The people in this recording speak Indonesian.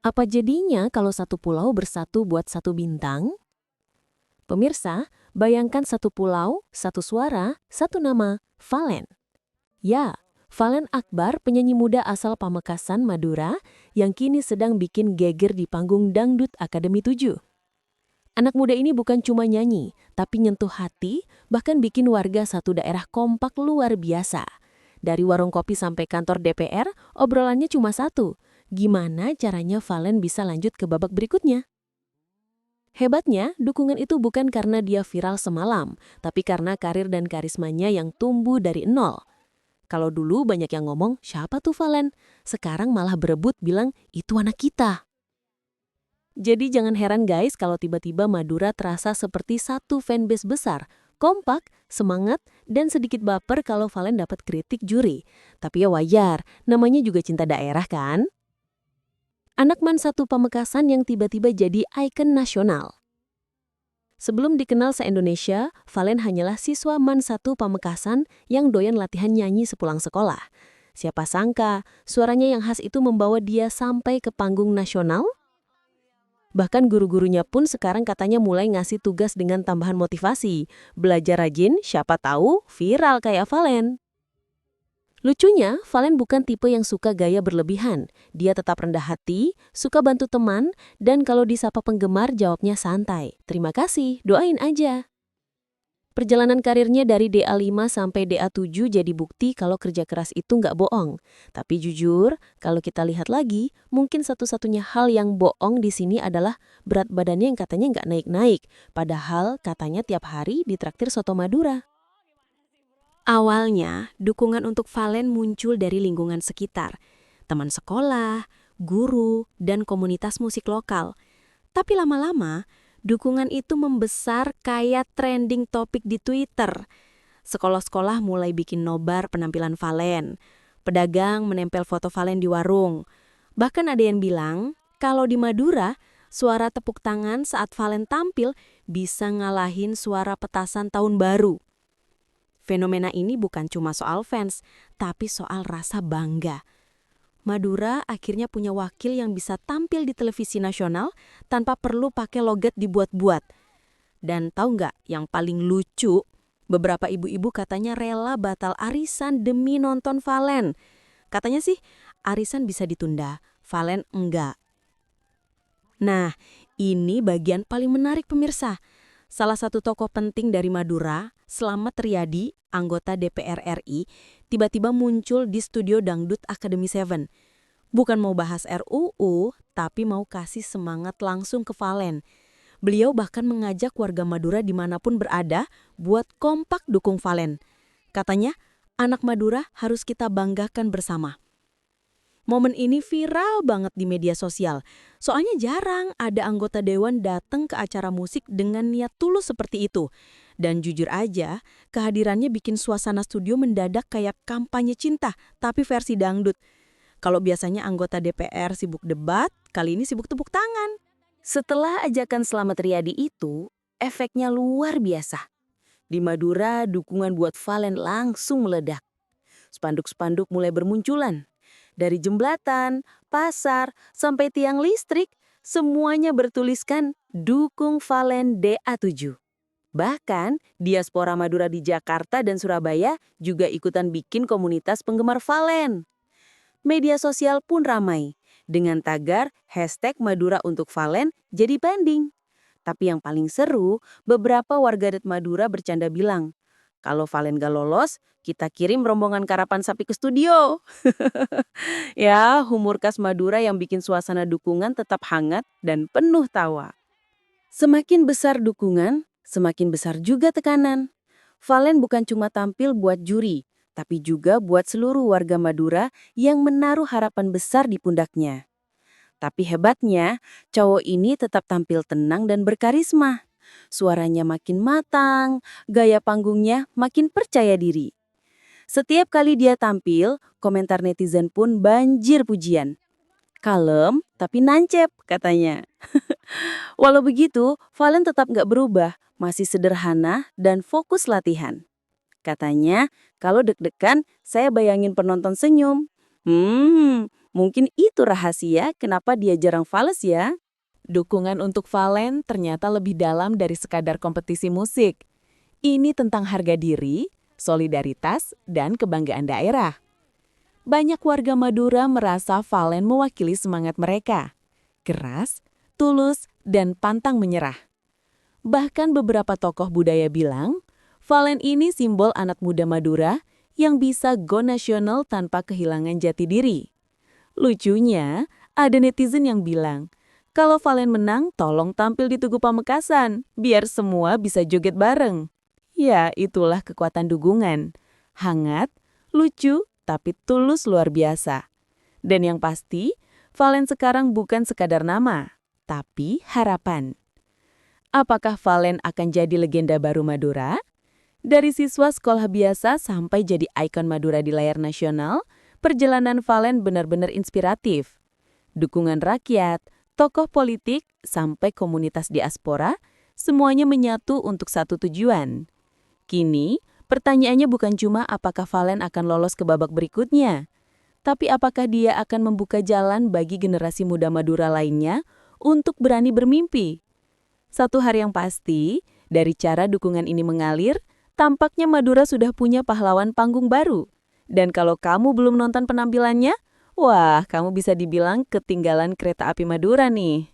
Apa jadinya kalau satu pulau bersatu buat satu bintang? Pemirsa, bayangkan satu pulau, satu suara, satu nama, Valen. Ya, Valen Akbar, penyanyi muda asal Pamekasan, Madura, yang kini sedang bikin geger di panggung Dangdut Akademi 7. Anak muda ini bukan cuma nyanyi, tapi nyentuh hati, bahkan bikin warga satu daerah kompak luar biasa. Dari warung kopi sampai kantor DPR, obrolannya cuma satu. Gimana caranya Valen bisa lanjut ke babak berikutnya? Hebatnya, dukungan itu bukan karena dia viral semalam, tapi karena karir dan karismanya yang tumbuh dari nol. Kalau dulu banyak yang ngomong, siapa tuh Valen? Sekarang malah berebut bilang, itu anak kita. Jadi jangan heran guys kalau tiba-tiba Madura terasa seperti satu fanbase besar, kompak, semangat, dan sedikit baper kalau Valen dapat kritik juri. Tapi ya wajar, namanya juga cinta daerah kan? Anak Man satu Pamekasan yang tiba-tiba jadi ikon nasional. Sebelum dikenal se-Indonesia, Valen hanyalah siswa Man satu Pamekasan yang doyan latihan nyanyi sepulang sekolah. Siapa sangka, suaranya yang khas itu membawa dia sampai ke panggung nasional? Bahkan guru-gurunya pun sekarang katanya mulai ngasih tugas dengan tambahan motivasi. Belajar rajin, siapa tahu viral kayak Valen. Lucunya, Valen bukan tipe yang suka gaya berlebihan. Dia tetap rendah hati, suka bantu teman, dan kalau disapa penggemar jawabnya santai. Terima kasih, doain aja. Perjalanan karirnya dari DA5 sampai DA7 jadi bukti kalau kerja keras itu nggak bohong. Tapi jujur, kalau kita lihat lagi, mungkin satu-satunya hal yang bohong di sini adalah berat badannya yang katanya nggak naik-naik. Padahal katanya tiap hari ditraktir soto Madura. Awalnya, dukungan untuk Valen muncul dari lingkungan sekitar. Teman sekolah, guru, dan komunitas musik lokal. Tapi lama-lama, dukungan itu membesar kayak trending topik di Twitter. Sekolah-sekolah mulai bikin nobar penampilan Valen. Pedagang menempel foto Valen di warung. Bahkan ada yang bilang, kalau di Madura, suara tepuk tangan saat Valen tampil bisa ngalahin suara petasan tahun baru. Fenomena ini bukan cuma soal fans, tapi soal rasa bangga. Madura akhirnya punya wakil yang bisa tampil di televisi nasional tanpa perlu pakai logat dibuat-buat. Dan tahu nggak yang paling lucu? Beberapa ibu-ibu katanya rela batal arisan demi nonton Valen. Katanya sih, arisan bisa ditunda, Valen enggak. Nah, ini bagian paling menarik pemirsa. Salah satu tokoh penting dari Madura, Slamet Riyadi, anggota DPR RI, tiba-tiba muncul di studio Dangdut Academy 7. Bukan mau bahas RUU, tapi mau kasih semangat langsung ke Valen. Beliau bahkan mengajak warga Madura dimanapun berada buat kompak dukung Valen. Katanya, anak Madura harus kita banggakan bersama. Momen ini viral banget di media sosial. Soalnya jarang ada anggota dewan datang ke acara musik dengan niat tulus seperti itu. Dan jujur aja, kehadirannya bikin suasana studio mendadak kayak kampanye cinta, tapi versi dangdut. Kalau biasanya anggota DPR sibuk debat, kali ini sibuk tepuk tangan. Setelah ajakan Slamet Riyadi itu, efeknya luar biasa. Di Madura, dukungan buat Valen langsung meledak. Spanduk-spanduk mulai bermunculan. Dari jembatan, pasar, sampai tiang listrik, semuanya bertuliskan dukung Valen DA7. Bahkan, diaspora Madura di Jakarta dan Surabaya juga ikutan bikin komunitas penggemar Valen. Media sosial pun ramai, dengan tagar hashtag Madura untuk Valen jadi pending. Tapi yang paling seru, beberapa warganet Madura bercanda bilang, kalau Valen gak lolos, kita kirim rombongan karapan sapi ke studio. Ya, humor khas Madura yang bikin suasana dukungan tetap hangat dan penuh tawa. Semakin besar dukungan, semakin besar juga tekanan. Valen bukan cuma tampil buat juri, tapi juga buat seluruh warga Madura yang menaruh harapan besar di pundaknya. Tapi hebatnya, cowok ini tetap tampil tenang dan berkarisma. Suaranya makin matang, gaya panggungnya makin percaya diri. Setiap kali dia tampil, komentar netizen pun banjir pujian. Kalem, tapi nancep, katanya. Walau begitu, Valen tetap nggak berubah, masih sederhana dan fokus latihan. Katanya, kalau deg-degan, saya bayangin penonton senyum. Mungkin itu rahasia kenapa dia jarang fales ya. Dukungan untuk Valen ternyata lebih dalam dari sekadar kompetisi musik. Ini tentang harga diri, solidaritas, dan kebanggaan daerah. Banyak warga Madura merasa Valen mewakili semangat mereka. Keras, tulus, dan pantang menyerah. Bahkan beberapa tokoh budaya bilang, Valen ini simbol anak muda Madura yang bisa go nasional tanpa kehilangan jati diri. Lucunya, ada netizen yang bilang, kalau Valen menang, tolong tampil di Tugu Pamekasan, biar semua bisa joget bareng. Ya, itulah kekuatan dukungan. Hangat, lucu, tapi tulus luar biasa. Dan yang pasti, Valen sekarang bukan sekadar nama, tapi harapan. Apakah Valen akan jadi legenda baru Madura? Dari siswa sekolah biasa sampai jadi ikon Madura di layar nasional, perjalanan Valen benar-benar inspiratif. Dukungan rakyat, tokoh politik, sampai komunitas diaspora, semuanya menyatu untuk satu tujuan. Kini, pertanyaannya bukan cuma apakah Valen akan lolos ke babak berikutnya, tapi apakah dia akan membuka jalan bagi generasi muda Madura lainnya untuk berani bermimpi. Satu hal yang pasti, dari cara dukungan ini mengalir, tampaknya Madura sudah punya pahlawan panggung baru. Dan kalau kamu belum nonton penampilannya, wah, kamu bisa dibilang ketinggalan kereta api Madura nih.